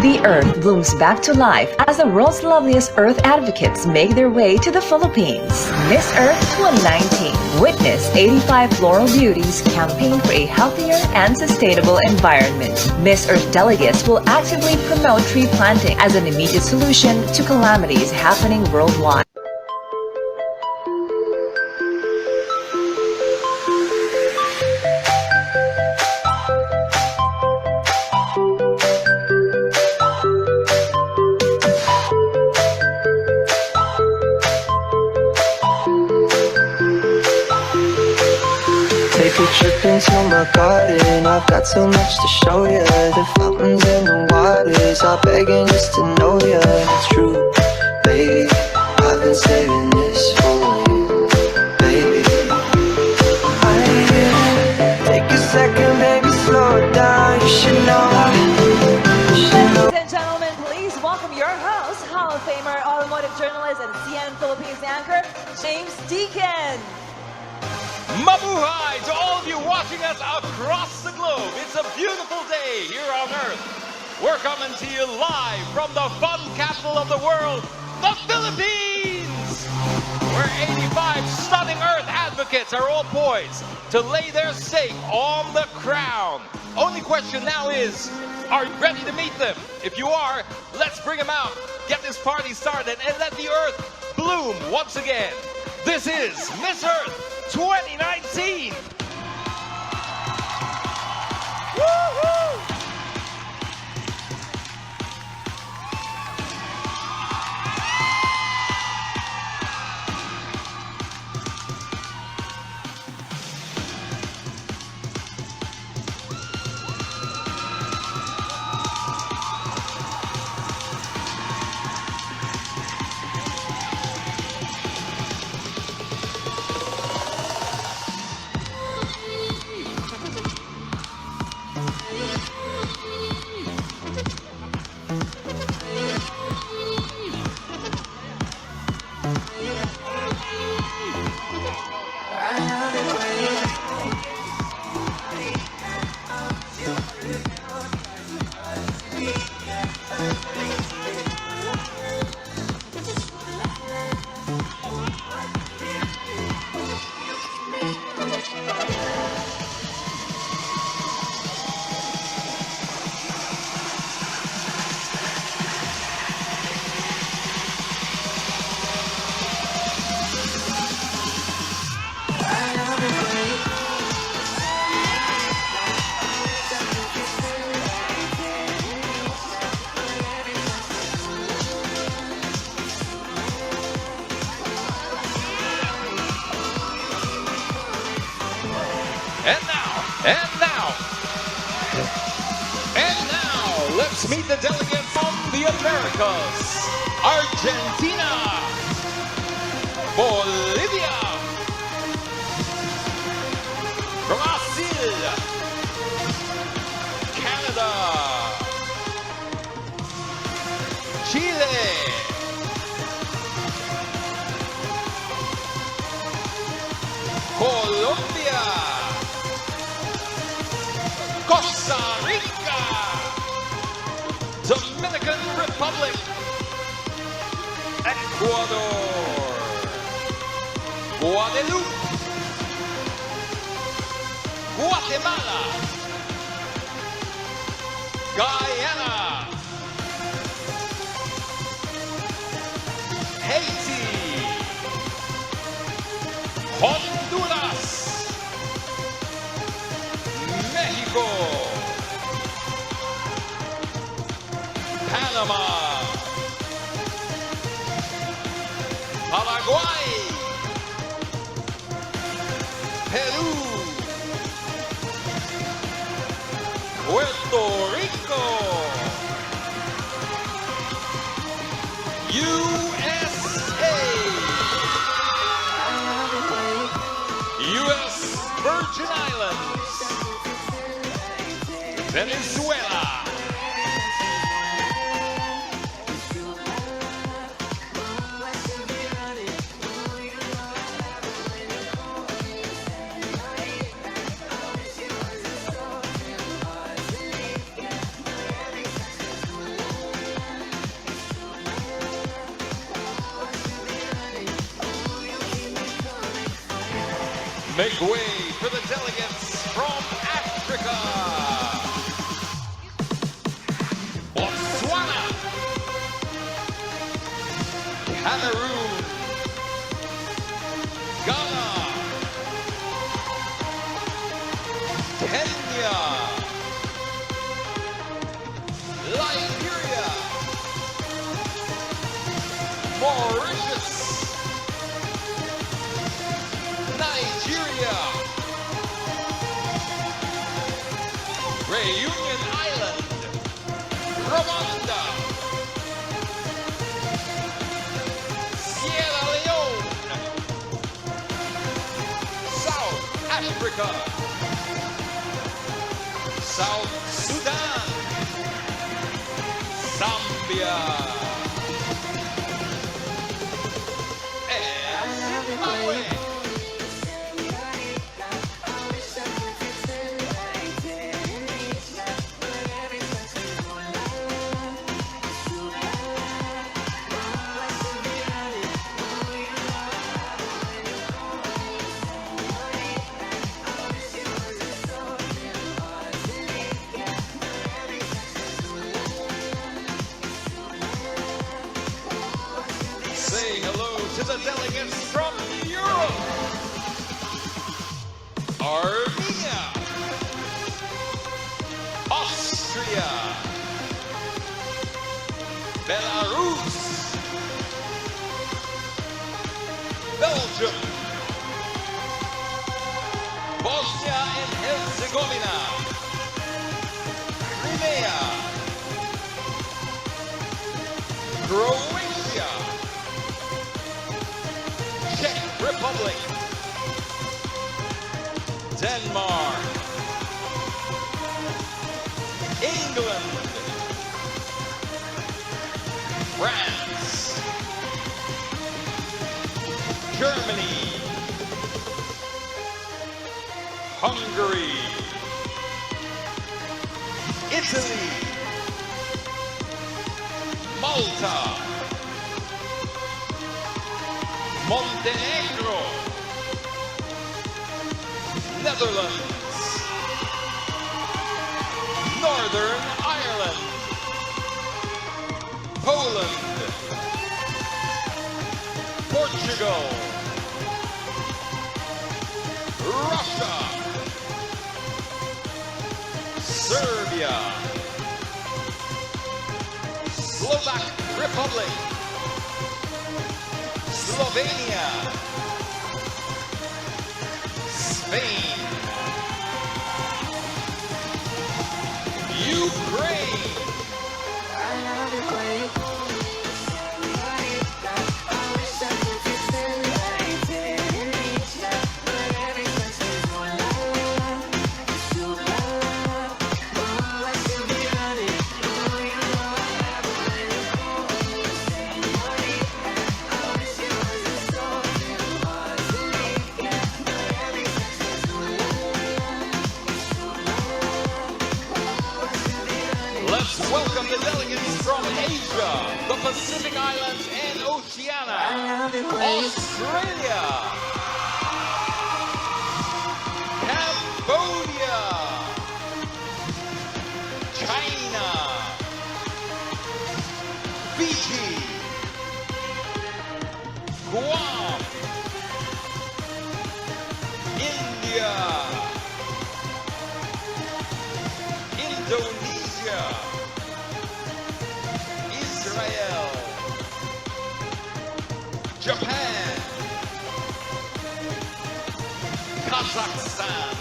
The Earth blooms back to life as the world's loveliest Earth advocates make their way to the Philippines. Miss Earth 2019. Witness 85 floral beauties campaign for a healthier and sustainable environment. Miss Earth delegates will actively promote tree planting as an immediate solution to calamities happening worldwide. Take a trip into my garden, I've got so much to show ya. The fountains and the waters, all begging just to know ya. It's true, baby, I've been saving this for you, baby. Take a second, baby, slow it down. You should know. Ladies and gentlemen, please welcome your host, Hall of Famer, automotive journalist, and CNN Philippines anchor, James Deacon. Mabuhay to all of you watching us across the globe. It's a beautiful day here on Earth. We're coming to you live from the fun capital of the world, the Philippines, where 85 stunning Earth advocates are all poised to lay their stake on the crown. Only question now is, are you ready to meet them? If you are, let's bring them out, get this party started, and let the Earth bloom once again. This is Miss Earth 2019. Woo-hoo! And now, let's meet the delegate from the Americas. Argentina, Bolivia, Brazil, Canada, Chile, Colombia, Costa Rica, Dominican Republic, Ecuador, Guadeloupe, Guatemala, Guyana, Haiti, Honduras, Mexico, Panama, Paraguay, Peru, Puerto Rico, USA, U.S. Virgin Islands, Venezuela, Make way for the delegates from Africa. Botswana, Cameroon, Ghana, Kenya, Liberia, Mauritius, Nigeria, Reunion Island, Rwanda, Sierra Leone, South Africa, South Sudan, Zambia, and Zimbabwe. Saying hello to the delegates from Europe. Armenia, Austria, Belarus, Belgium, Bosnia and Herzegovina, Crimea, Croatia, Czech Republic, Denmark, England, France, Germany, Hungary, Italy, Malta, Montenegro, Netherlands, Northern Ireland, Poland, Portugal, Russia, Serbia, Slovak Republic, Slovenia, Spain, Ukraine, let's welcome the delegates from Asia, the Pacific Islands, and Oceania. Australia, Cambodia, China, Fiji, Guam, India, Indonesia, Israel, Japan, Kazakhstan,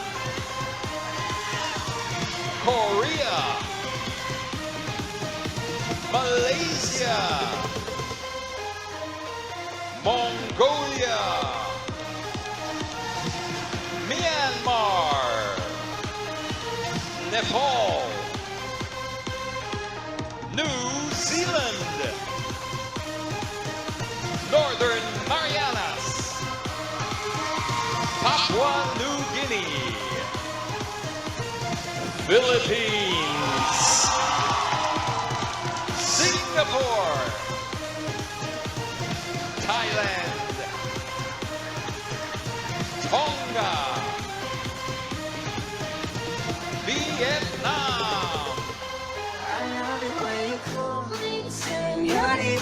Korea, Malaysia, Mongolia, Myanmar, Nepal, New Zealand, Northern Marianas, Papua New Guinea, Philippines, Singapore, Thailand, Tonga, body.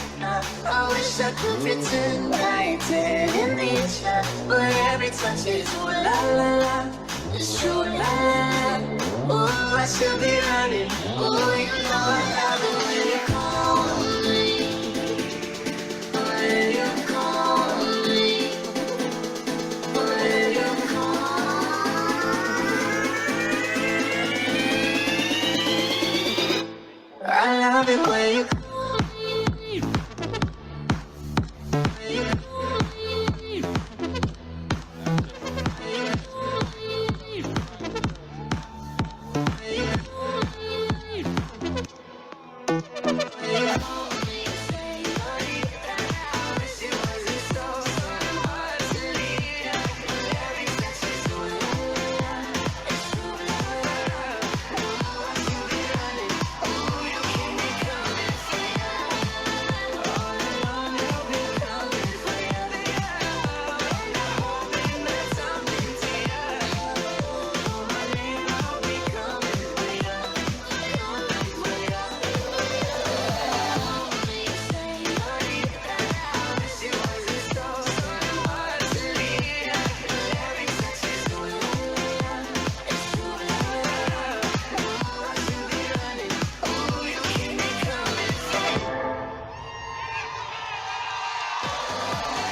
I wish I could pretend I didn't need ya, but every touch is ooh la la la. It's true la la la. Ooh, I should be running. Ooh, you know I love it when you call me. When you call me. When you call. I love it when you call me.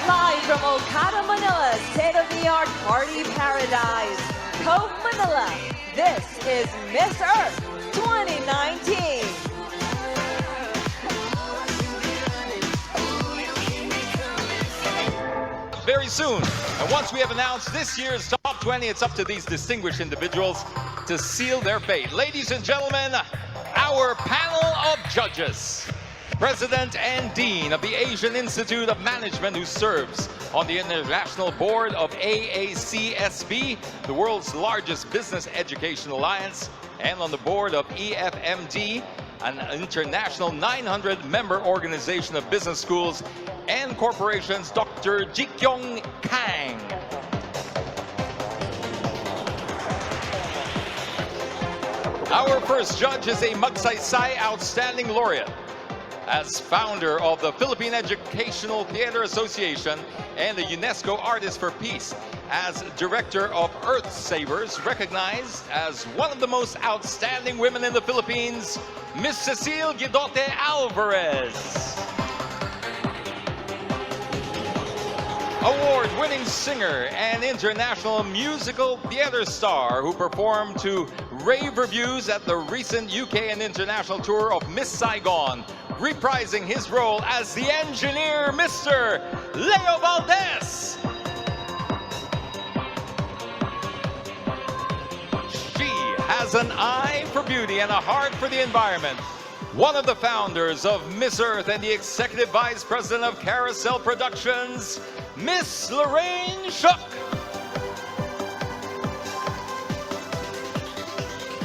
Live from Okada, Manila, state-of-the-art party paradise, Cove, Manila. This is Miss Earth 2019. Very soon. And once we have announced this year's top 20, it's up to these distinguished individuals to seal their fate. Ladies and gentlemen, our panel of judges. President and Dean of the Asian Institute of Management, who serves on the International Board of AACSB, the world's largest business education alliance, and on the board of EFMD, an international 900-member organization of business schools and corporations, Dr. Jikyong Kang. Our first judge is a Magsaysay Outstanding Laureate. As founder of the Philippine Educational Theater Association and the UNESCO Artist for Peace, as director of Earth Savers, recognized as one of the most outstanding women in the Philippines, Miss Cecile Guidote Alvarez. Award-winning singer and international musical theater star who performed to rave reviews at the recent UK and international tour of Miss Saigon, reprising his role as the engineer, Mr. Leo Valdez. She has an eye for beauty and a heart for the environment. One of the founders of Miss Earth and the executive vice president of Carousel Productions, Miss Lorraine Shook.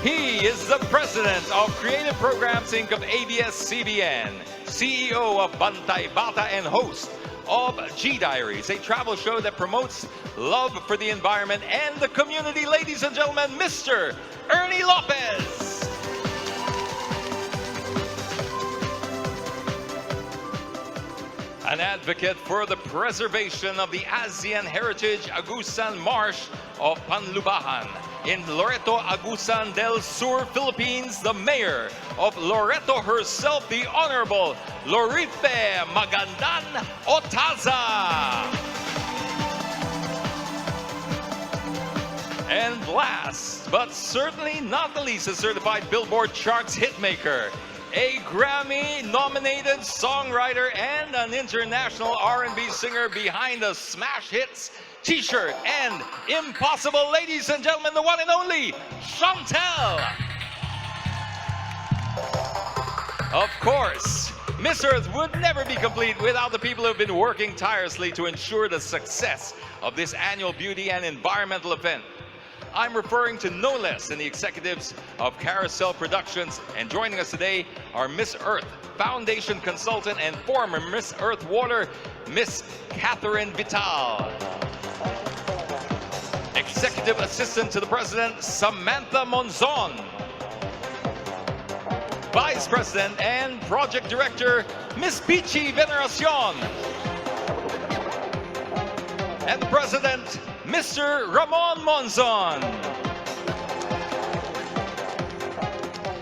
He is the president of Creative Programs Inc. of ABS-CBN, CEO of Bantay Bata, and host of G-Diaries, a travel show that promotes love for the environment and the community. Ladies and gentlemen, Mr. Ernie Lopez. An advocate for the preservation of the ASEAN Heritage Agusan Marsh of Panlubahan in Loreto, Agusan del Sur, Philippines, the mayor of Loreto herself, the Honorable Lorife Magandan Otaza. And last, but certainly not the least, a certified Billboard Charts hitmaker, a Grammy-nominated songwriter, and an international R&B singer behind the smash hits T-shirt and Impossible. Ladies and gentlemen, the one and only Chantel. Of course, Miss Earth would never be complete without the people who have been working tirelessly to ensure the success of this annual beauty and environmental event. I'm referring to no less than the executives of Carousel Productions, and joining us today are Miss Earth Foundation consultant and former Miss Earth Water, Miss Catherine Vital. Executive Assistant to the President, Samantha Monzon. Vice President and Project Director, Ms. Pichi Veneracion. And President, Mr. Ramon Monzon.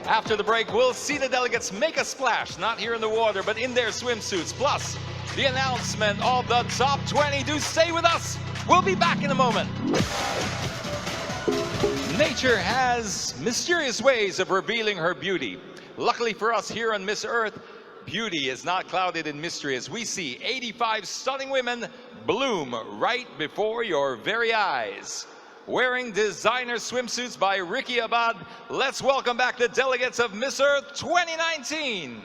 After the break, we'll see the delegates make a splash, not here in the water, but in their swimsuits. Plus, the announcement of the top 20. Do stay with us. We'll be back in a moment. Nature has mysterious ways of revealing her beauty. Luckily for us here on Miss Earth, beauty is not clouded in mystery as we see 85 stunning women bloom right before your very eyes. Wearing designer swimsuits by Ricky Abad, let's welcome back the delegates of Miss Earth 2019.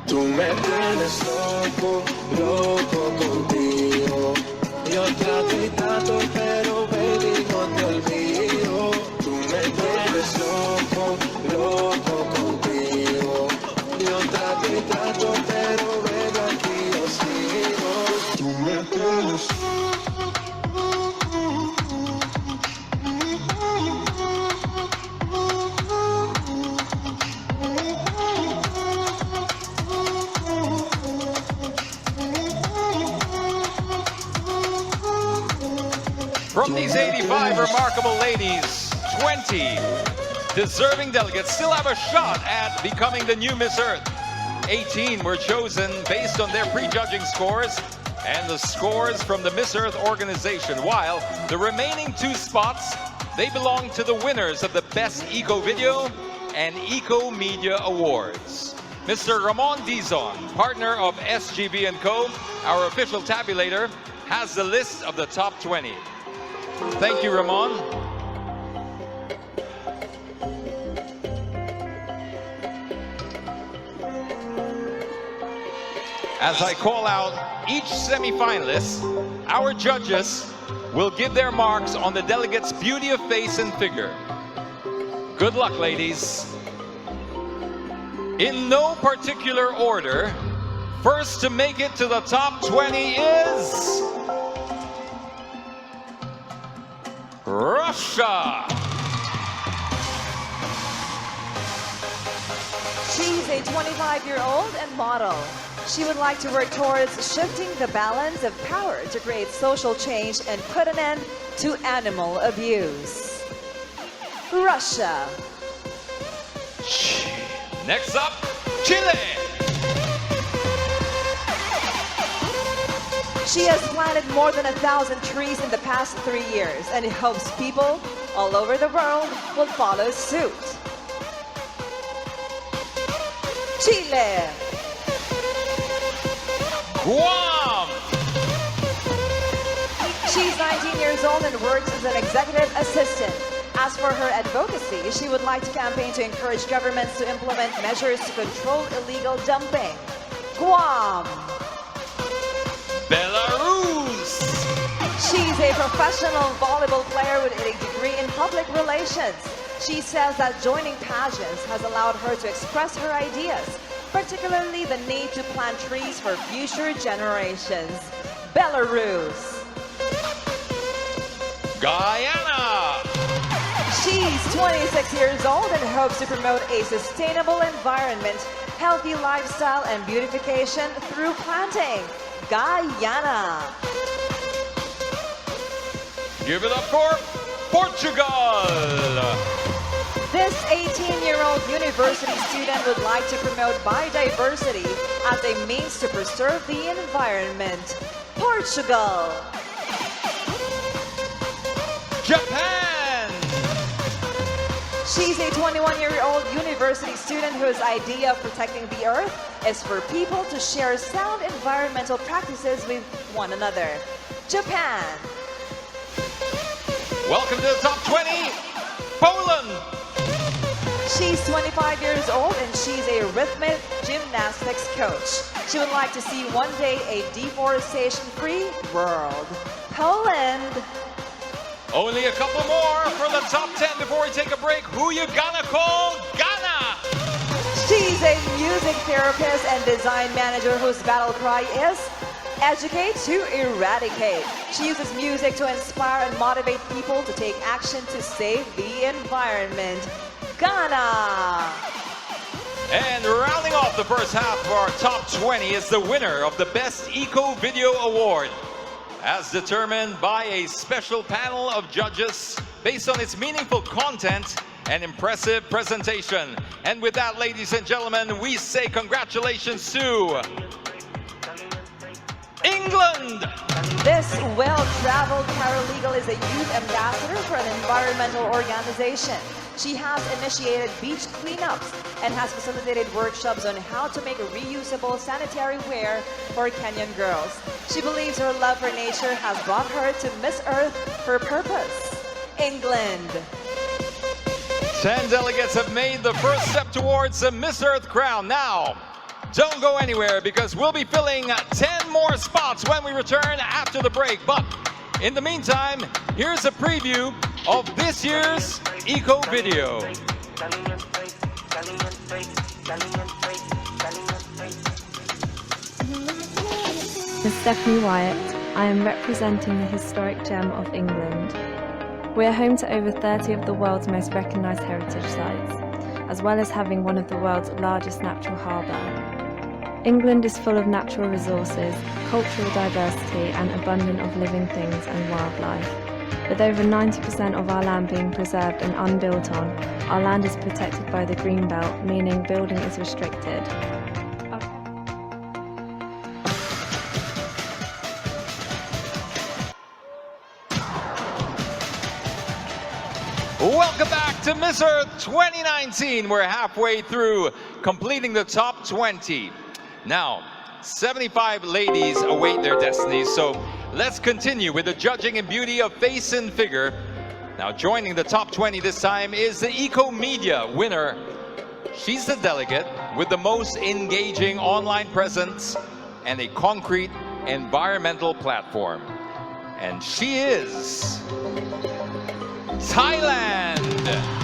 Tú me tienes loco, loco contigo. Yo trato y trato, pero baby no te olvido. Tú me tienes loco, loco contigo. Yo trato y trato, pero baby aquí yo sigo. Tú me tienes From these 85 remarkable ladies, 20 deserving delegates still have a shot at becoming the new Miss Earth. 18 were chosen based on their prejudging scores and the scores from the Miss Earth organization, while the remaining 2 spots, they belong to the winners of the Best Eco Video and Eco Media Awards. Mr. Ramon Dizon, partner of SGB & Co., our official tabulator, has the list of the top 20. Thank you, Ramon. As I call out each semi-finalist, our judges will give their marks on the delegates' beauty of face and figure. Good luck, ladies. In no particular order, first to make it to the top 20 is Russia. She's a 25-year-old and model. She would like to work towards shifting the balance of power to create social change and put an end to animal abuse. Russia. Next up, Chile. She has planted more than 1,000 trees in the past 3 years and hopes people all over the world will follow suit. Chile. Guam. She's 19 years old and works as an executive assistant. As for her advocacy, she would like to campaign to encourage governments to implement measures to control illegal dumping. Guam. Belarus. She's a professional volleyball player with a degree in public relations. She says that joining pageants has allowed her to express her ideas, particularly the need to plant trees for future generations. Belarus. Guyana. She's 26 years old and hopes to promote a sustainable environment, healthy lifestyle, and beautification through planting. Guyana. Give it up for Portugal. This 18-year-old university student would like to promote biodiversity as a means to preserve the environment. Portugal. Japan. She's a 21-year-old university student whose idea of protecting the earth is for people to share sound environmental practices with one another. Japan. Welcome to the top 20, Poland. She's 25 years old and she's a rhythmic gymnastics coach. She would like to see one day a deforestation-free world. Poland. Only a couple more for the top 10 before we take a break. Who you gonna call Ghana? She's a music therapist and design manager whose battle cry is educate to eradicate. She uses music to inspire and motivate people to take action to save the environment. Ghana! And rounding off the first half of our top 20 is the winner of the Best Eco Video Award, as determined by a special panel of judges based on its meaningful content and impressive presentation. And with that, ladies and gentlemen, we say congratulations to England! This well-traveled paralegal is a youth ambassador for an environmental organization. She has initiated beach cleanups and has facilitated workshops on how to make reusable sanitary wear for Kenyan girls. She believes her love for nature has brought her to Miss Earth for purpose. England. 10 delegates have made the first step towards the Miss Earth crown. Now, don't go anywhere because we'll be filling 10 more spots when we return after the break. But in the meantime, here's a preview of this year's Eco Video. As Stephanie Wyatt, I am representing the historic gem of England. We are home to over 30 of the world's most recognised heritage sites, as well as having one of the world's largest natural harbour. England is full of natural resources, cultural diversity and abundant of living things and wildlife. With over 90% of our land being preserved and unbuilt on, our land is protected by the Green Belt, meaning building is restricted. Welcome back to Miss Earth 2019. We're halfway through completing the top 20. Now, 75 ladies await their destinies, so let's continue with the judging in beauty of face and figure. Now, joining the top 20 this time is the Eco Media winner. She's the delegate with the most engaging online presence and a concrete environmental platform. And she is Thailand.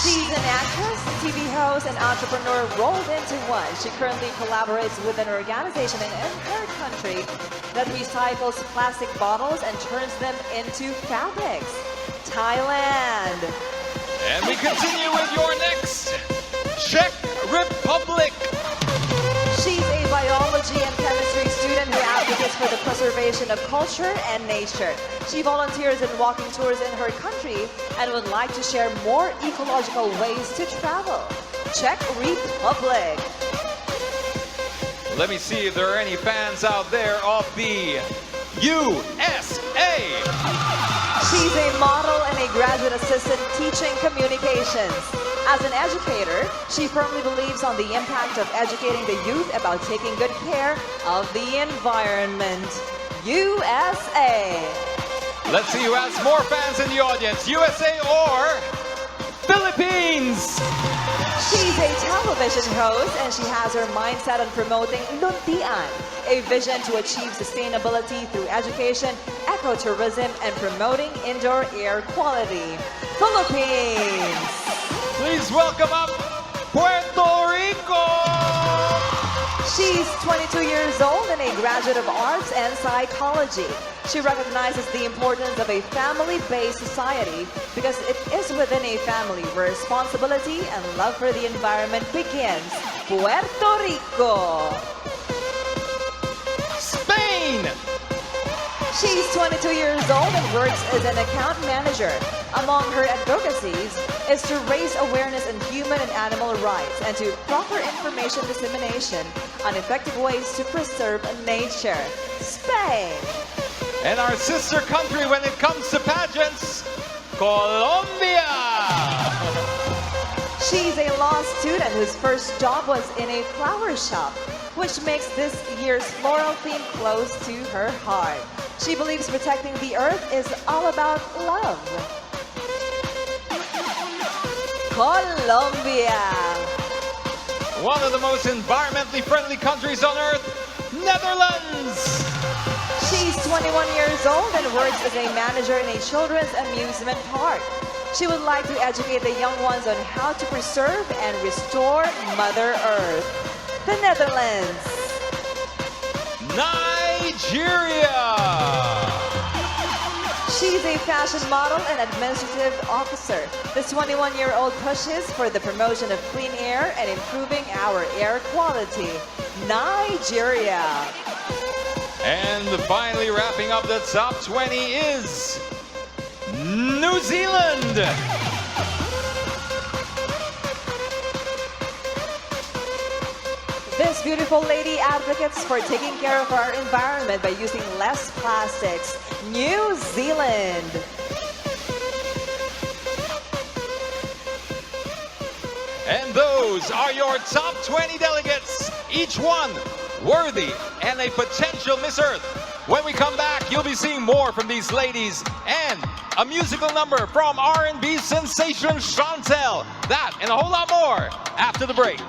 She's an actress, TV host, and entrepreneur rolled into one. She currently collaborates with an organization in her country that recycles plastic bottles and turns them into fabrics. Thailand. And we continue with your next Czech Republic. She's a biology and chemistry student who advocates for the preservation of culture and nature. She volunteers in walking tours in her country and would like to share more ecological ways to travel. Czech Republic. Let me see if there are any fans out there of the USA. She's a model and a graduate assistant teaching communications. As an educator, she firmly believes on the impact of educating the youth about taking good care of the environment. USA. Let's see who has more fans in the audience, USA or Philippines. She's a television host and she has her mindset on promoting Luntian, a vision to achieve sustainability through education, ecotourism, and promoting indoor air quality. Philippines. Please welcome up Puerto Rico. She's 22 years old and a graduate of arts and psychology. She recognizes the importance of a family-based society because it is within a family where responsibility and love for the environment begins. Puerto Rico. Spain. She's 22 years old and works as an account manager. Among her advocacies is to raise awareness in human and animal rights and to proper information dissemination on effective ways to preserve nature. Spain. And our sister country when it comes to pageants, Colombia. She's a law student whose first job was in a flower shop. which makes this year's floral theme close to her heart. She believes protecting the earth is all about love. Colombia. One of the most environmentally friendly countries on earth, Netherlands. She's 21 years old and works as a manager in a children's amusement park. She would like to educate the young ones on how to preserve and restore Mother Earth. The Netherlands. Nigeria. She's a fashion model and administrative officer. The 21-year-old pushes for the promotion of clean air and improving our air quality. Nigeria. And finally wrapping up the top 20 is New Zealand. This beautiful lady advocates for taking care of our environment by using less plastics. New Zealand. And those are your top 20 delegates, each one worthy and a potential Miss Earth. When we come back, you'll be seeing more from these ladies and a musical number from R&B sensation Chantel. That and a whole lot more after the break.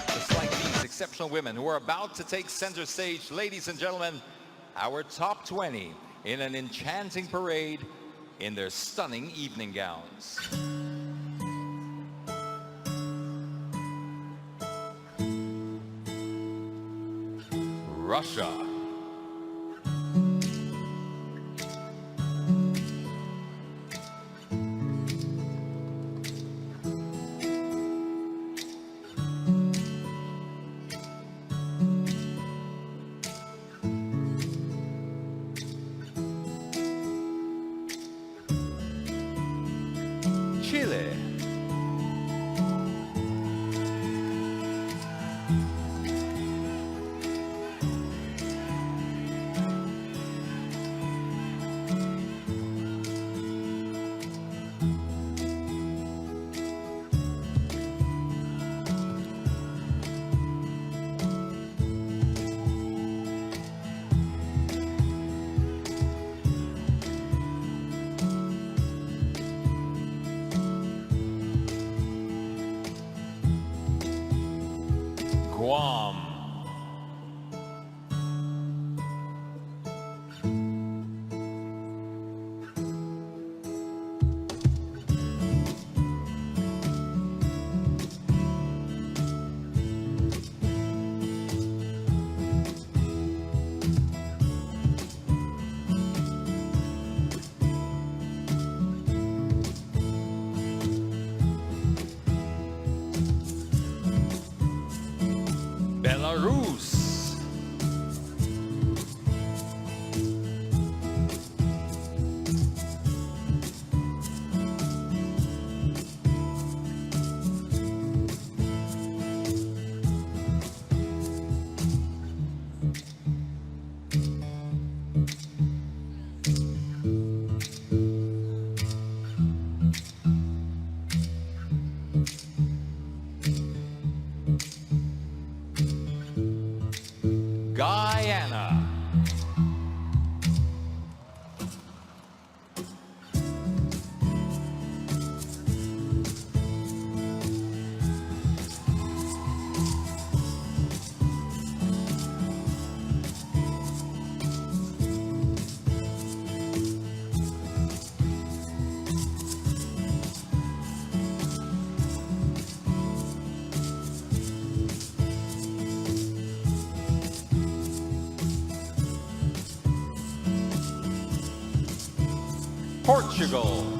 Just like these exceptional women who are about to take center stage, ladies and gentlemen, our top 20 in an enchanting parade in their stunning evening gowns. Russia. Chile. Guam. Belarus. Guyana. Portugal.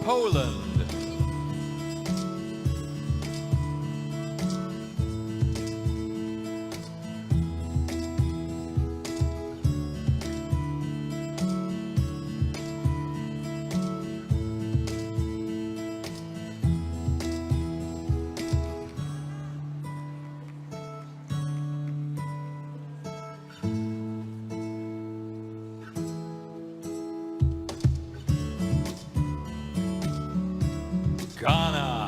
Poland. Ghana.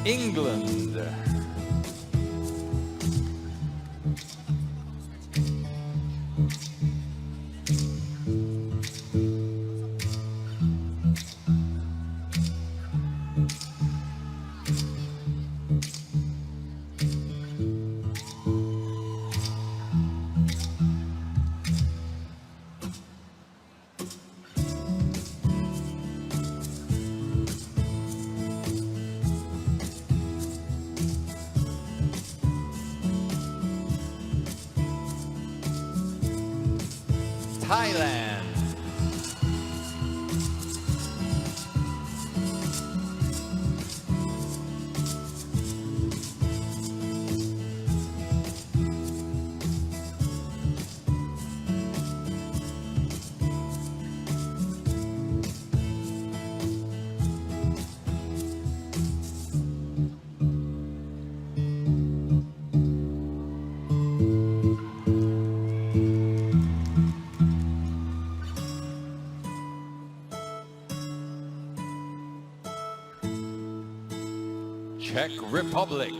England. Thailand. Czech Republic.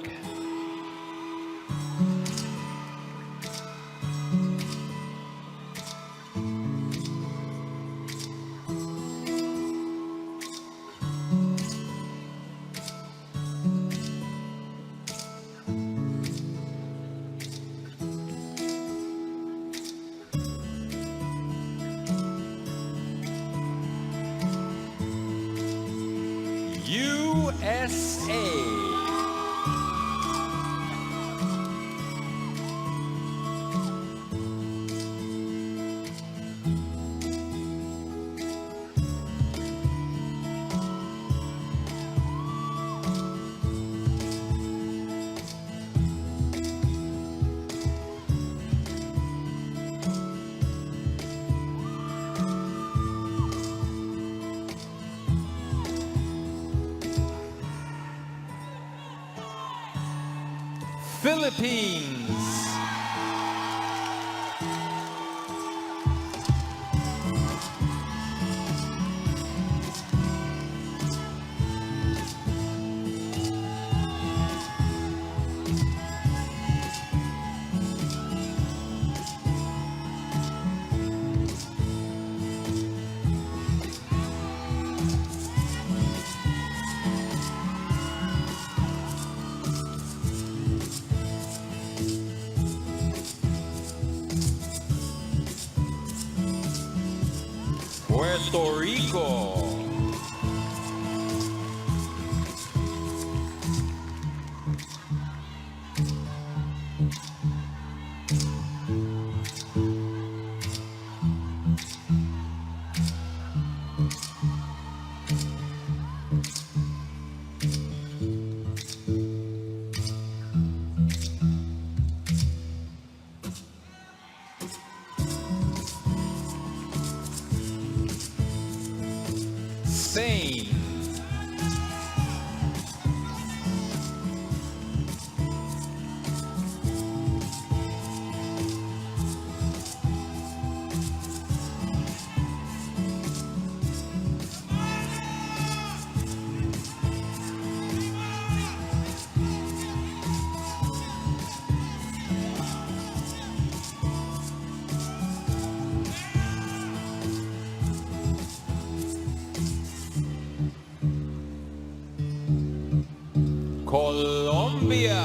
USA. Philippines. Colombia.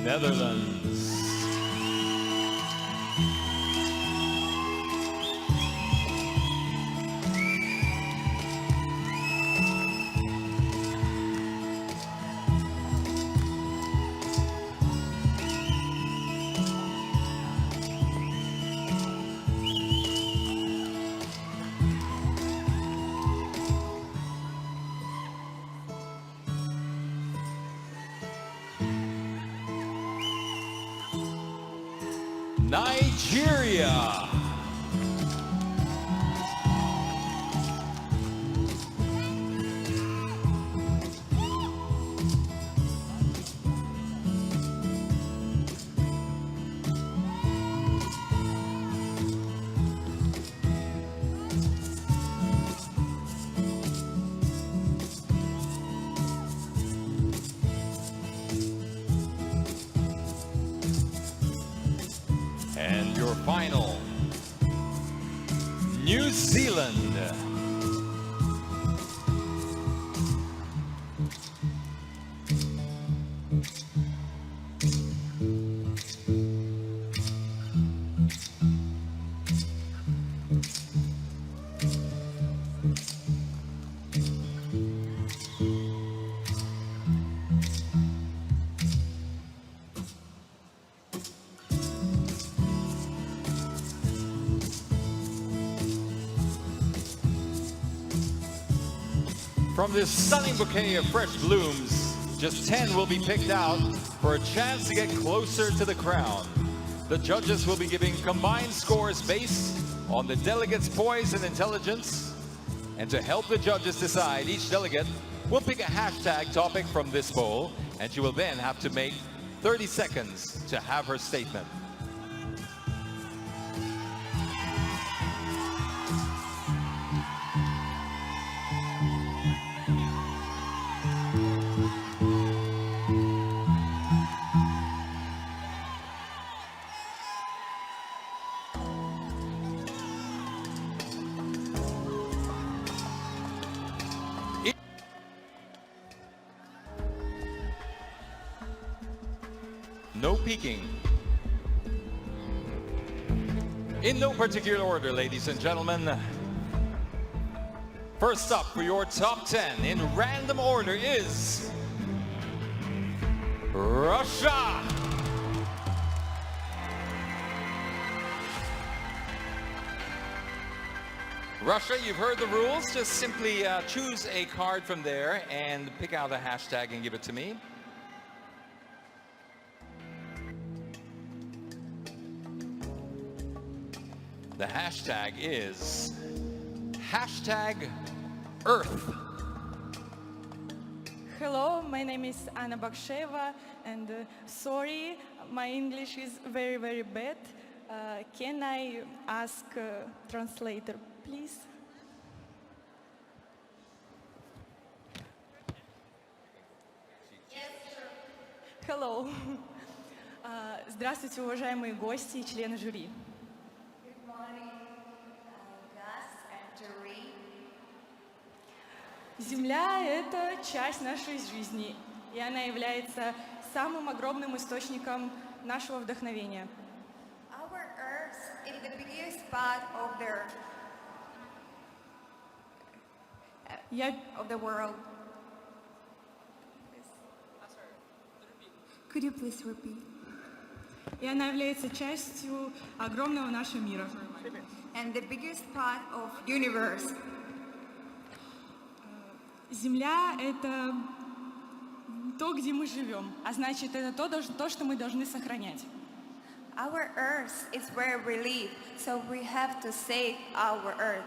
Netherlands. Nigeria. And your final, New Zealand. From this stunning bouquet of fresh blooms, just 10 will be picked out for a chance to get closer to the crown. The judges will be giving combined scores based on the delegates' poise and intelligence. And to help the judges decide, each delegate will pick a hashtag topic from this poll, and she will then have to make 30 seconds to have her statement. No peeking. In no particular order, ladies and gentlemen. First up for your top 10 in random order is Russia. Russia, you've heard the rules. Just simply choose a card from there and pick out a hashtag and give it to me. The hashtag is hashtag Earth. Hello, my name is Anna Baksheva, and sorry, my English is very, very bad. Can I ask a translator, please? Hello. Здравствуйте, уважаемые гости и члены жюри. Земля – это часть нашей жизни, и она является самым огромным источником нашего вдохновения. Our Earth is the biggest part of the world. Could you please repeat? И она является частью огромного нашего мира. And the biggest part of universe. Земля – это то, где мы живем. А значит, это то, что мы должны сохранять. Our earth is where we live, so we have to save our earth.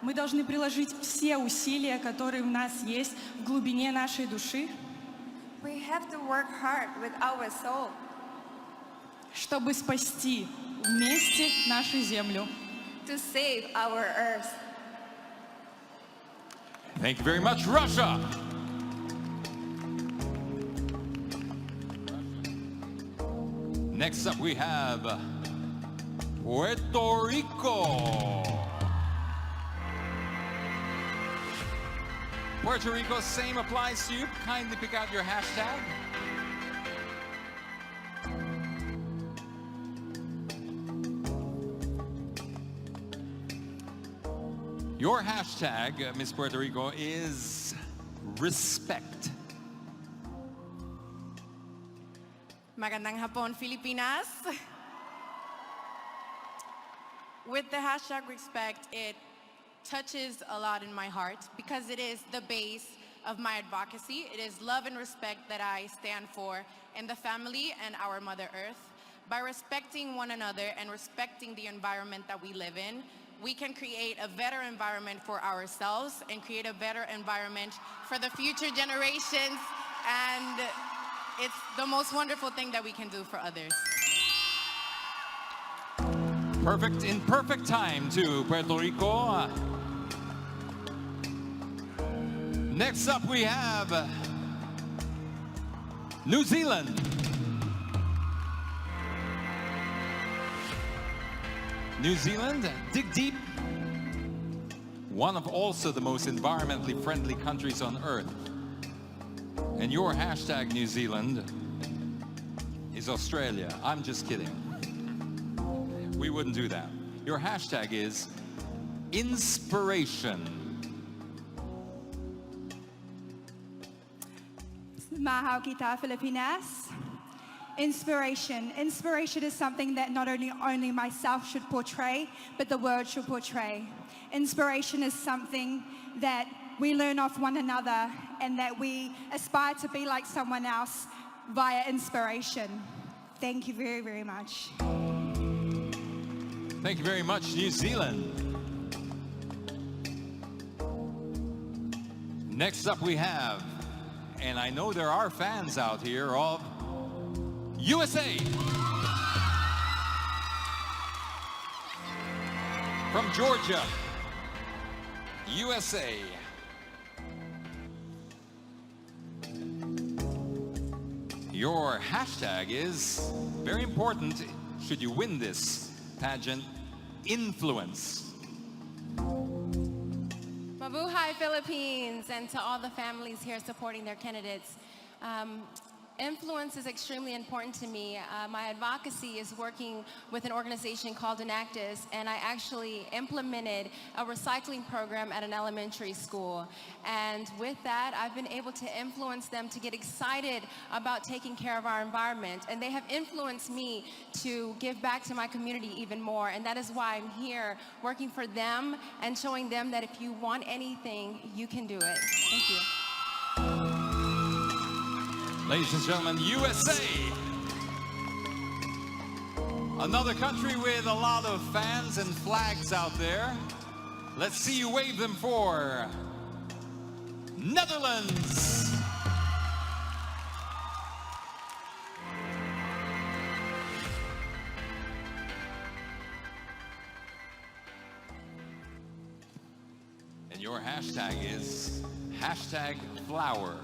Мы должны приложить все усилия, которые у нас есть в глубине нашей души, We have to work hard with our soul чтобы спасти вместе нашу землю. to save our earth. Thank you very much, Russia. Next up we have Puerto Rico. Puerto Rico, same applies to you. Kindly pick out your hashtag. Your hashtag, Miss Puerto Rico, is respect. Magandang hapon, Filipinas. With the hashtag respect, it touches a lot in my heart because it is the base of my advocacy. It is love and respect that I stand for in the family and our Mother Earth. By respecting one another and respecting the environment that we live in, we can create a better environment for ourselves and create a better environment for the future generations. And it's the most wonderful thing that we can do for others. Perfect, in perfect time too, Puerto Rico. Next up we have New Zealand. New Zealand, dig deep. One of also the most environmentally friendly countries on earth. And your hashtag, New Zealand, is Australia. I'm just kidding. We wouldn't do that. Your hashtag is inspiration. Mahau kita Filipinas. Inspiration. Inspiration is something that not only myself should portray, but the world should portray. Inspiration is something that we learn off one another and that we aspire to be like someone else via inspiration. Thank you very, very much. Thank you very much, New Zealand. Next up we have, and I know there are fans out here of USA. From Georgia, USA. Your hashtag is very important should you win this pageant, influence. Mabuhay, Philippines, and to all the families here supporting their candidates. Influence is extremely important to me. My advocacy is working with an organization called Enactus, and I actually implemented a recycling program at an elementary school. And with that, I've been able to influence them to get excited about taking care of our environment. And they have influenced me to give back to my community even more. And that is why I'm here working for them and showing them that if you want anything, you can do it. Thank you. Ladies and gentlemen, USA. Another country with a lot of fans and flags out there. Let's see you wave them for Netherlands. And your hashtag is hashtag flower.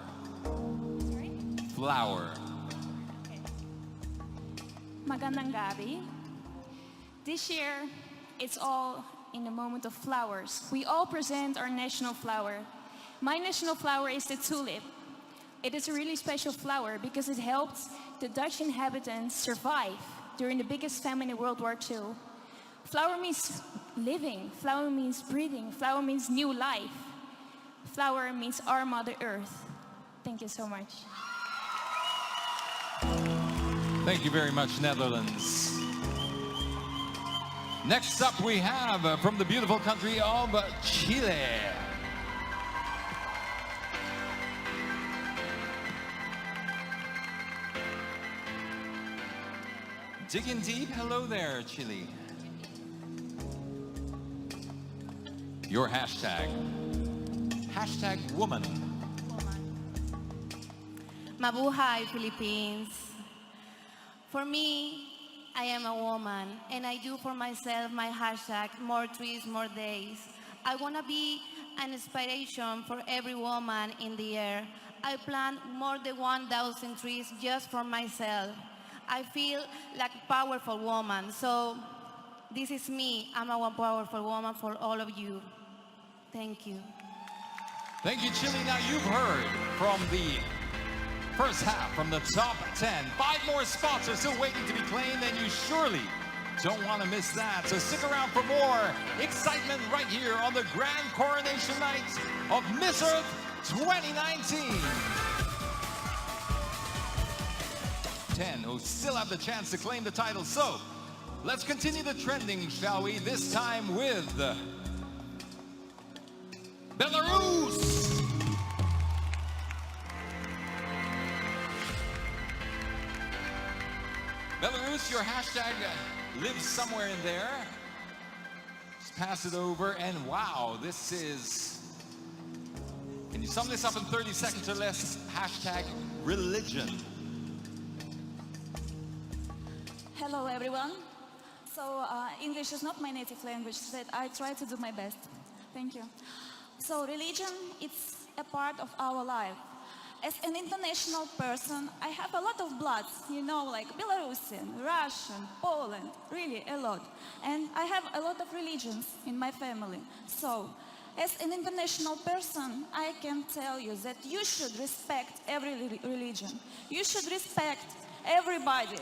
Flower. Magandang gabi. This year, it's all in the moment of flowers. We all present our national flower. My national flower is the tulip. It is a really special flower because it helped the Dutch inhabitants survive during the biggest famine in World War II. Flower means living, flower means breathing, flower means new life. Flower means our Mother Earth. Thank you so much. Thank you very much, Netherlands. Next up we have from the beautiful country of Chile. Digging deep, hello there, Chile. Your hashtag. Hashtag woman. Mabuhay, Philippines. For me, I am a woman, and I do for myself my hashtag, more trees, more days. I want to be an inspiration for every woman in the air. I plant more than 1,000 trees just for myself. I feel like a powerful woman, so this is me. I'm a powerful woman for all of you. Thank you. Thank you, Chile. Now you've heard from the first half, from the top 10. 5 more spots are still waiting to be claimed, and you surely don't want to miss that. So stick around for more excitement right here on the Grand Coronation Night of Miss Earth 2019. 10 who still have the chance to claim the title. So let's continue the trending, shall we? This time with Belarus. Belarus, your hashtag lives somewhere in there. Just pass it over, and wow, this is... Can you sum this up in 30 seconds or less? Hashtag religion. Hello, everyone. So, English is not my native language, but I try to do my best. Thank you. So, religion, it's a part of our life. As an international person, I have a lot of bloods, you know, like Belarusian, Russian, Poland, really a lot. And I have a lot of religions in my family. So, as an international person, I can tell you that you should respect every religion. You should respect everybody.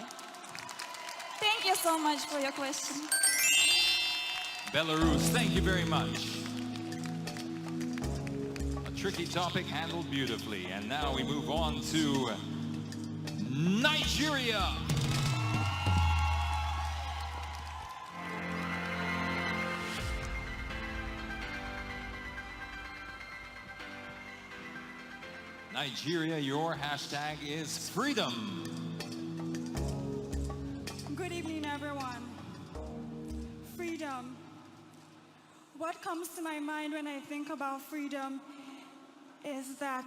Thank you so much for your question. Belarus, thank you very much. A tricky topic handled beautifully. And now we move on to Nigeria. Nigeria, your hashtag is freedom. Good evening, everyone. Freedom. What comes to my mind when I think about freedom is that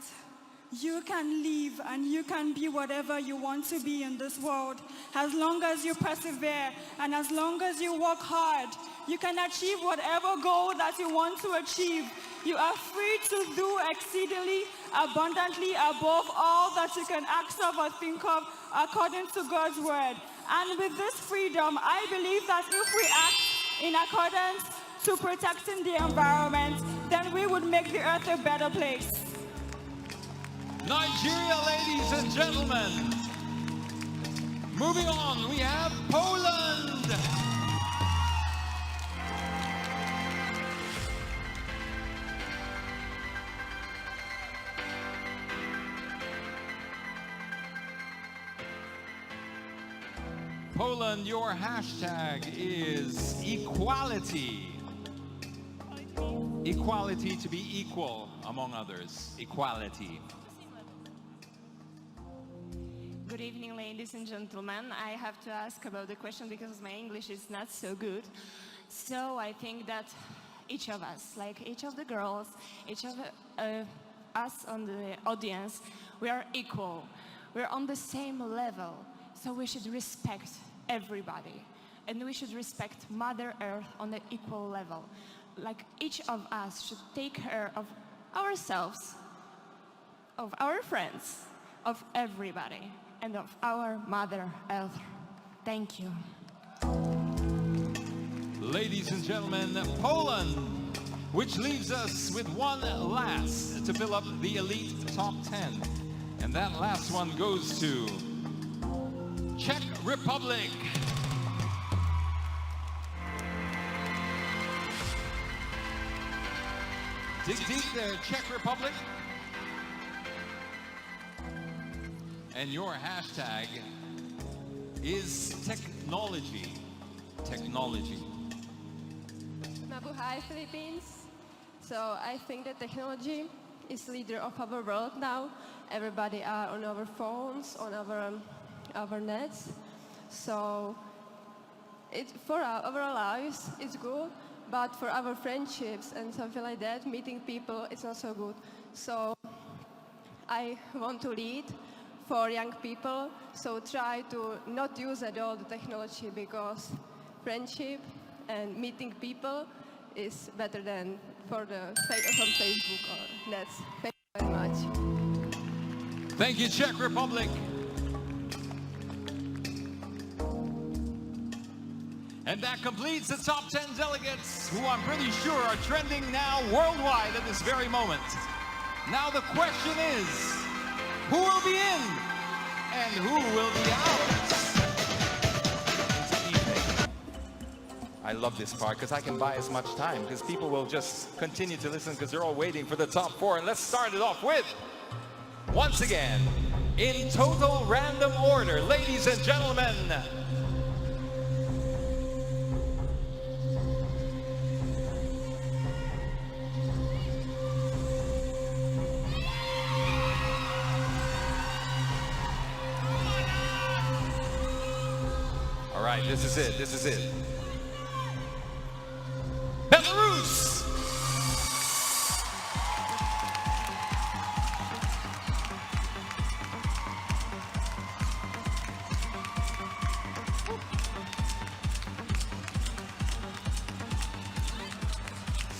you can live and you can be whatever you want to be in this world. As long as you persevere and as long as you work hard, you can achieve whatever goal that you want to achieve. You are free to do exceedingly, abundantly, above all that you can ask of or think of according to God's word. And with this freedom, I believe that if we act in accordance to protecting the environment, then we would make the earth a better place. Nigeria, ladies and gentlemen. Moving on, we have Poland. Poland, your hashtag is equality. Equality, to be equal, among others. Equality. Good evening, ladies and gentlemen. I have to ask about the question because my English is not so good. So I think that each of us, like each of the girls, each of us on the audience, we are equal. We're on the same level. So we should respect everybody. And we should respect Mother Earth on an equal level. Like each of us should take care of ourselves, of our friends, of everybody, and of our Mother Earth. Thank you. Ladies and gentlemen, Poland, which leaves us with one last to fill up the elite top 10. And that last one goes to Czech Republic. Dig deep there, Czech Republic. And your hashtag is technology. Technology. Mabuhay, Philippines. So I think that technology is leader of our world now. Everybody are on our phones, on our nets. So for our lives, it's good, but for our friendships and something like that, meeting people, it's not so good. So I want to lead for young people, so try to not use at all the technology, because friendship and meeting people is better than for the from Facebook or net. Thank you very much. Thank you, Czech Republic. And that completes the top 10 delegates, who I'm pretty sure are trending now worldwide at this very moment. Now the question is, who will be in and who will be out? I love this part because I can buy as much time, because people will just continue to listen because they're all waiting for the top 4. And let's start it off with, once again, in total random order, ladies and gentlemen, all right, this is it, this is it. Belarus!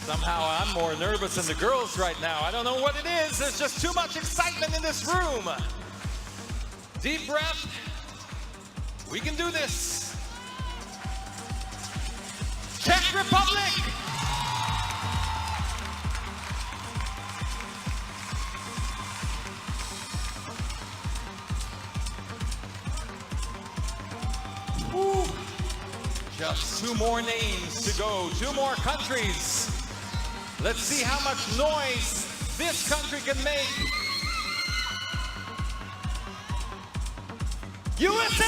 Somehow I'm more nervous than the girls right now. I don't know what it is. There's just too much excitement in this room. Deep breath. We can do this. Czech Republic! Woo. Just 2 more names to go, 2 more countries. Let's see how much noise this country can make. USA!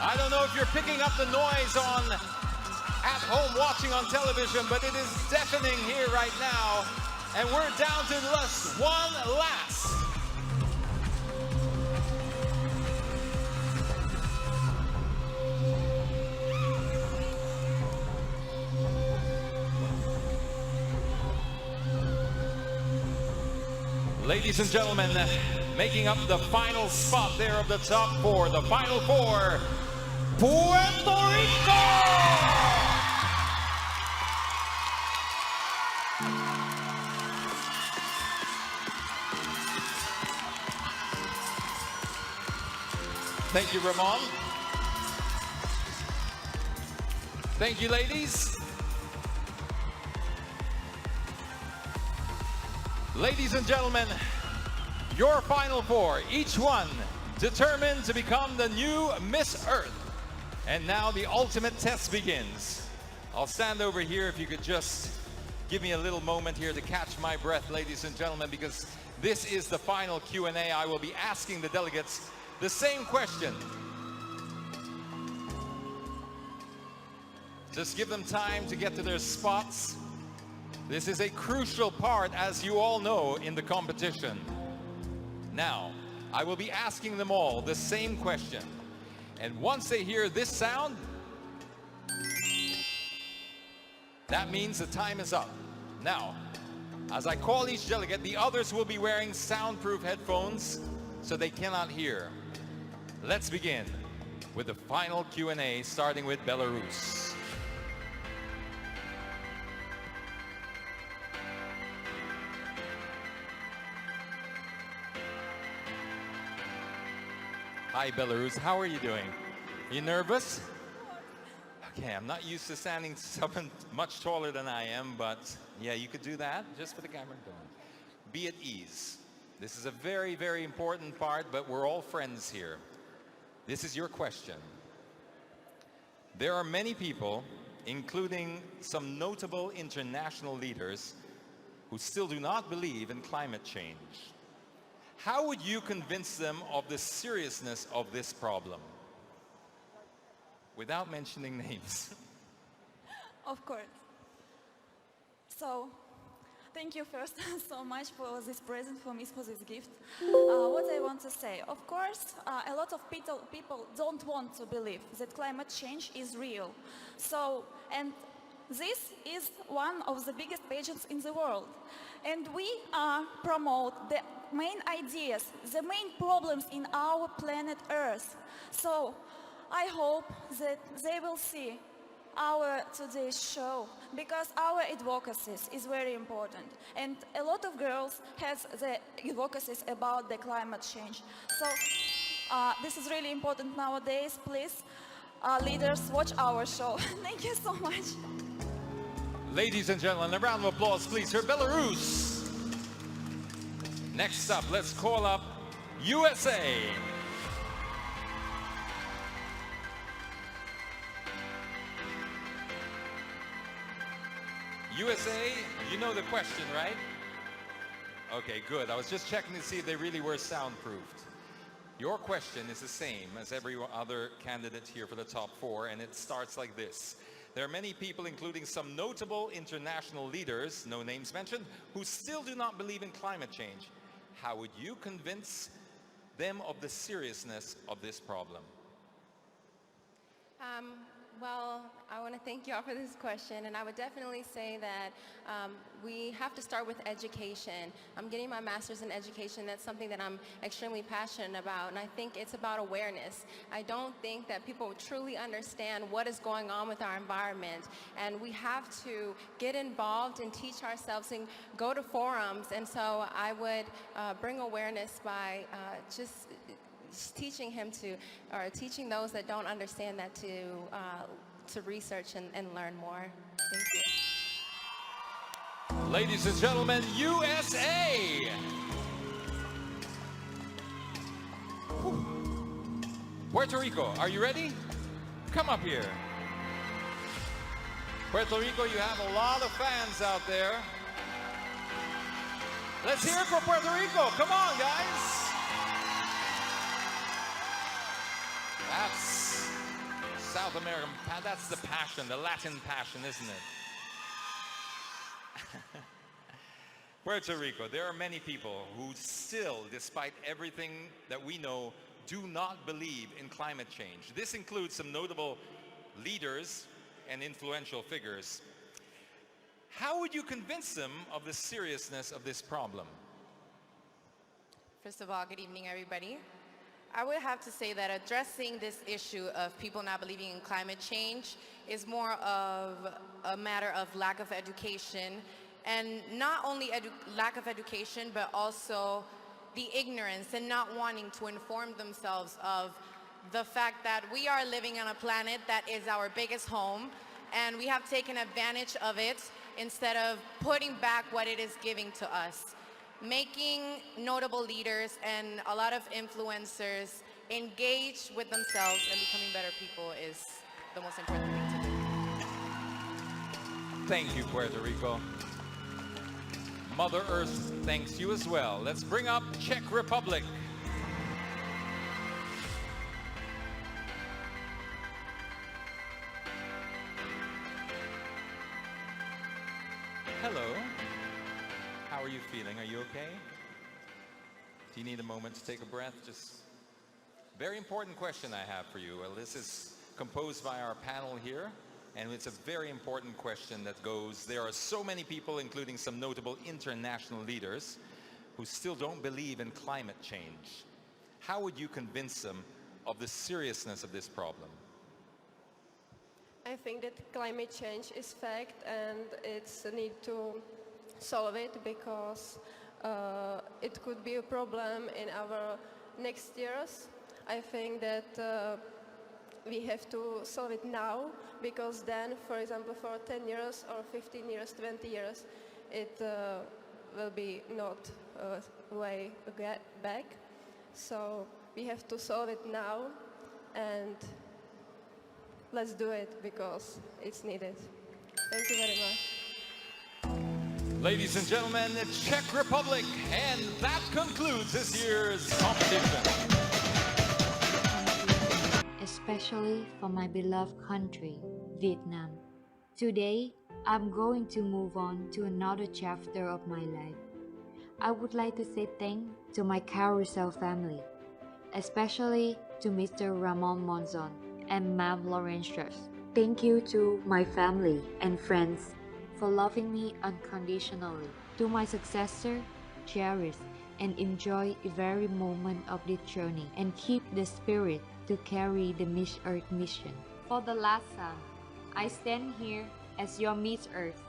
I don't know if you're picking up the noise on at home watching on television, but it is deafening here right now. And we're down to just one last. Ladies and gentlemen, making up the final spot there of the top 4, the final 4, Puerto Rico! Thank you, Ramon. Thank you, ladies. Ladies and gentlemen, your final 4, each one determined to become the new Miss Earth. And now the ultimate test begins. I'll stand over here if you could just give me a little moment here to catch my breath, ladies and gentlemen, because this is the final Q&A. I will be asking the delegates the same question. Just give them time to get to their spots. This is a crucial part, as you all know, in the competition. Now, I will be asking them all the same question. And once they hear this sound, that means the time is up. Now, as I call each delegate, the others will be wearing soundproof headphones so they cannot hear. Let's begin with the final Q&A, starting with Belarus. Hi, Belarus. How are you doing? You nervous? Okay, I'm not used to standing someone much taller than I am, but yeah, you could do that just for the camera. Be at ease. This is a very, very important part, but we're all friends here. This is your question. There are many people, including some notable international leaders, who still do not believe in climate change. How would you convince them of the seriousness of this problem? Without mentioning names. Of course. So, thank you first so much for this present, for me, for this gift. What I want to say, of course, a lot of people don't want to believe that climate change is real. So, and this is one of the biggest pageants in the world. And we promote the main ideas, the main problems in our planet Earth. So, I hope that they will see our today's show, because our advocacies is very important, and a lot of girls has the advocacies about the climate change. So this is really important nowadays. Please, leaders, watch our show. Thank you so much. Ladies and gentlemen, a round of applause, please, for Belarus. Next up, let's call up USA. USA, you know the question, right? Okay, good. I was just checking to see if they really were soundproofed. Your question is the same as every other candidate here for the top four, and it starts like this. There are many people, including some notable international leaders, no names mentioned, who still do not believe in climate change. How would you convince them of the seriousness of this problem? Well, I want to thank you all for this question, and I would definitely say that we have to start with education. I'm getting my master's in education. That's something that I'm extremely passionate about, and I think it's about awareness. I don't think that people truly understand what is going on with our environment, and we have to get involved and teach ourselves and go to forums. And so I would bring awareness by just teaching him to, or teaching those that don't understand that to research and learn more. Thank you. Ladies and gentlemen, USA! Puerto Rico, are you ready? Come up here. Puerto Rico, you have a lot of fans out there. Let's hear it for Puerto Rico. Come on, guys. That's South American, that's the passion, the Latin passion, isn't it? Puerto Rico, there are many people who still, despite everything that we know, do not believe in climate change. This includes some notable leaders and influential figures. How would you convince them of the seriousness of this problem? First of all, good evening, everybody. I would have to say that addressing this issue of people not believing in climate change is more of a matter of lack of education, and not only lack of education, but also the ignorance and not wanting to inform themselves of the fact that we are living on a planet that is our biggest home, and we have taken advantage of it instead of putting back what it is giving to us. Making notable leaders and a lot of influencers engage with themselves and becoming better people is the most important thing to do. Thank you, Puerto Rico. Mother Earth thanks you as well. Let's bring up Czech Republic. Hello. How are you feeling? Are you okay? Do you need a moment to take a breath? Just very important question I have for you. Well, this is composed by our panel here, and it's a very important question that goes, there are so many people, including some notable international leaders, who still don't believe in climate change. How would you convince them of the seriousness of this problem? I think that climate change is fact, and it's a need to solve it, because it could be a problem in our next years. I think that we have to solve it now, because then, for example, for 10 years or 15 years, 20 years, it will be not a way back. So we have to solve it now, and let's do it because it's needed. Thank you very much. Ladies and gentlemen, the Czech Republic, and that concludes this year's competition. Especially for my beloved country, Vietnam. Today, I'm going to move on to another chapter of my life. I would like to say thank to my Carousel family, especially to Mr. Ramon Monzon and Mam Laurentius. Thank you to my family and friends for loving me unconditionally. To my successor, cherish and enjoy every moment of this journey and keep the spirit to carry the Miss Earth mission. For the last time, I stand here as your Miss Earth,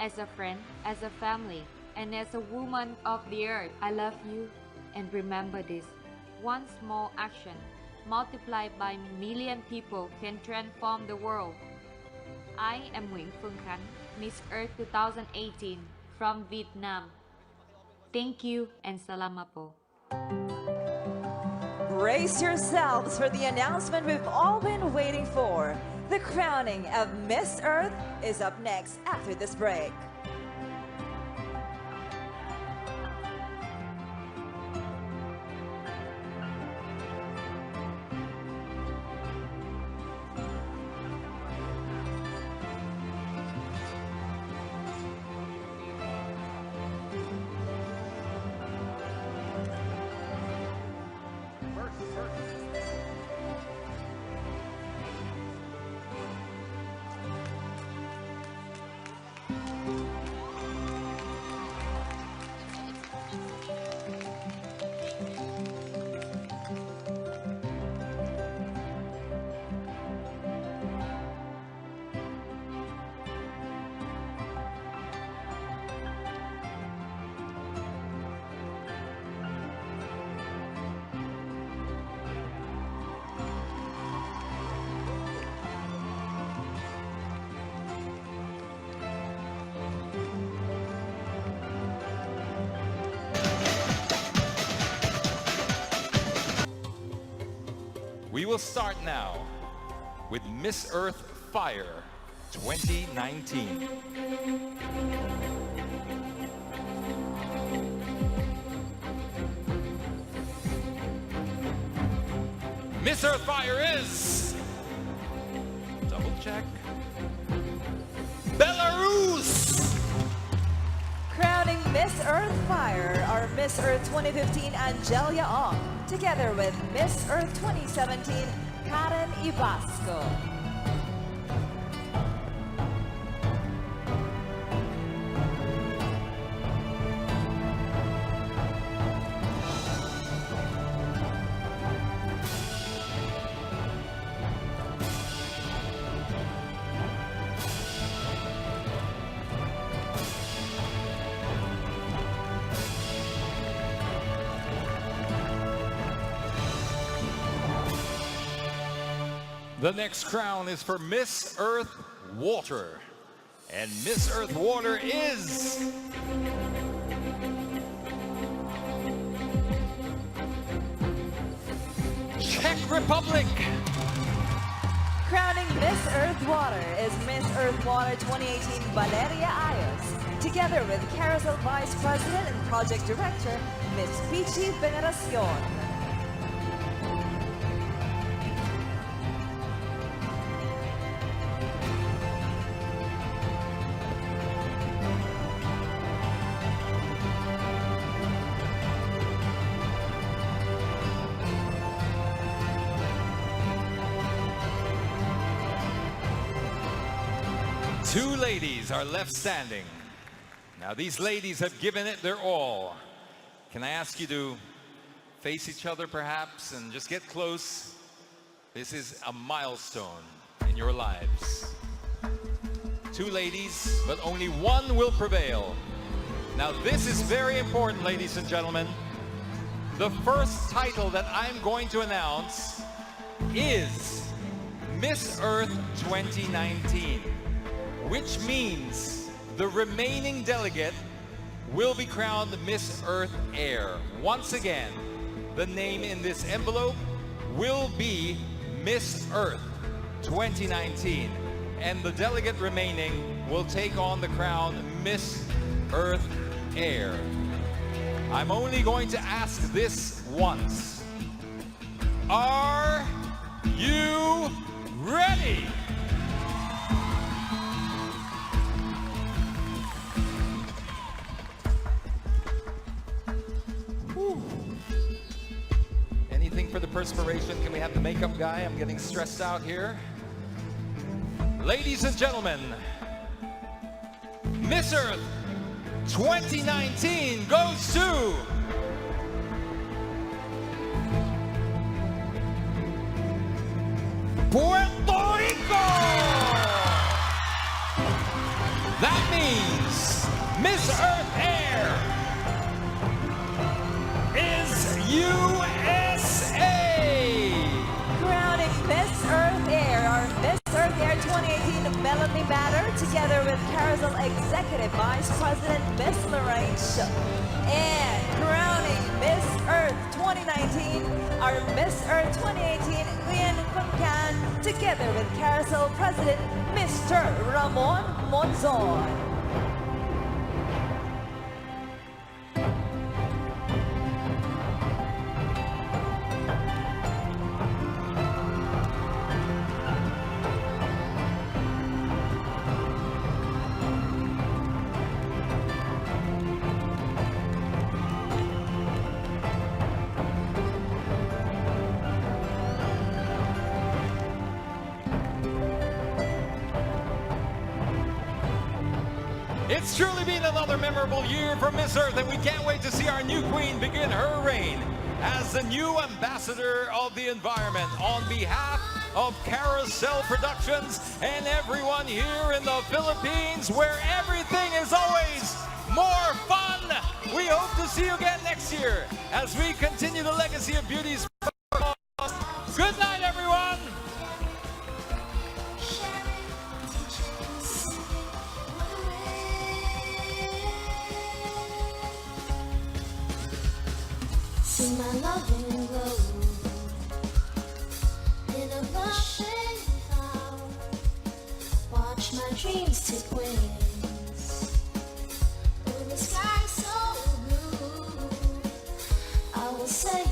as a friend, as a family, and as a woman of the earth. I love you, and remember this: one small action multiplied by million people can transform the world. I am Nguyễn Phương Khánh, Miss Earth 2018 from Vietnam. Thank you and salamat po. Brace yourselves for the announcement we've all been waiting for. The crowning of Miss Earth is up next after this break. We will start now with Miss Earth Fire 2019. Miss Earth Fire is, double check, Belarus! Crowning Miss Earth Fire are Miss Earth 2015 Angelia Ong, together with Miss Earth 2017 Karen Ibasco. The next crown is for Miss Earth Water. And Miss Earth Water is... Czech Republic! Crowning Miss Earth Water is Miss Earth Water 2018 Valeria Ayos, together with Carousel Vice President and Project Director, Miss Pichi Veneracion. Two ladies are left standing. Now these ladies have given it their all. Can I ask you to face each other perhaps and just get close? This is a milestone in your lives. Two ladies, but only one will prevail. Now this is very important, ladies and gentlemen. The first title that I'm going to announce is Miss Earth 2019. Which means the remaining delegate will be crowned Miss Earth Air. Once again, the name in this envelope will be Miss Earth 2019. And the delegate remaining will take on the crown Miss Earth Air. I'm only going to ask this once. Are you ready? the perspiration. Can we have the makeup guy? I'm getting stressed out here. Ladies and gentlemen, Miss Earth 2019 goes to Puerto Rico! That means Miss Earth Air is USA! Crowning Miss Earth Air, our Miss Earth Air 2018 Melanie Matter, together with Carousel Executive Vice President Miss Lorraine Shook. And crowning Miss Earth 2019, our Miss Earth 2018 Nguyen Pham Can, together with Carousel President Mr. Ramon Monzon. It's truly been another memorable year for Miss Earth, and we can't wait to see our new queen begin her reign as the new ambassador of the environment. On behalf of Carousel Productions and everyone here in the Philippines, where everything is always more fun, we hope to see you again next year as we continue the legacy of beauty's. Good night, everyone! See my loving glow in a blushing cloud. Watch my dreams take wings through the sky so blue. I will say